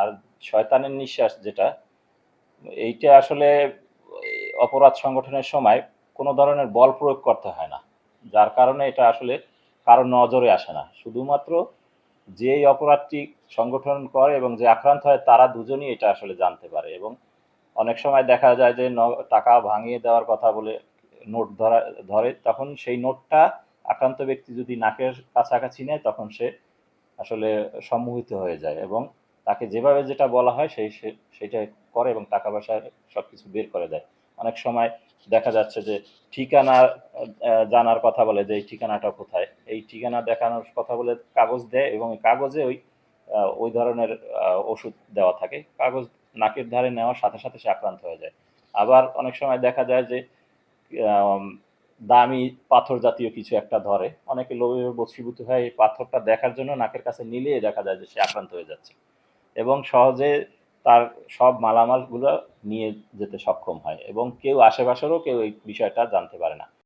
আর শয়তানের নিঃশ্বাস যেটা, এইটা আসলে অপরাধ সংগঠনের সময় কোনো ধরনের বল প্রয়োগ করতে হয় না, যার কারণে এটা আসলে কারো নজরে আসে না। শুধুমাত্র যেই অপরাধটি সংগঠন করে এবং যে আক্রান্ত হয় তারা দুজনই এটা আসলে জানতে পারে। এবং অনেক সময় দেখা যায় যে টাকা ভাঙিয়ে দেওয়ার কথা বলে নোট ধরে, তখন সেই নোটটা আক্রান্ত ব্যক্তি যদি নাকের কাছাকাছি নেয় তখন সে আসলে সম্মোহিত হয়ে যায় এবং তাকে যেভাবে যেটা বলা হয় সেইটা করে এবং টাকা পয়সা সবকিছু বের করে দেয়। অনেক সময় দেখা যাচ্ছে যে ঠিকানা জানার কথা বলে যে এই ঠিকানাটা কোথায়, এই ঠিকানা দেখানোর কথা বলে কাগজ দেয় এবং ওই কাগজে ওই ধরনের ওষুধ দেওয়া থাকে। কাগজ নাকের ধারে নেওয়ার সাথে সাথে সে আক্রান্ত হয়ে যায়। আবার অনেক সময় দেখা যায় যে আম, দামি পাথর জাতীয় কিছু একটা ধরে, অনেকে লোভে বশীভূত হয় এই পাথরটা দেখার জন্য নাকের কাছে নিলেই দেখা যায় যে সে আক্রান্ত হয়ে যাচ্ছে এবং সহজে তার সব মালামালগুলো নিয়ে যেতে সক্ষম হয় এবং কেউ আশেপাশেরও কেউ এই বিষয়টা জানতে পারে না।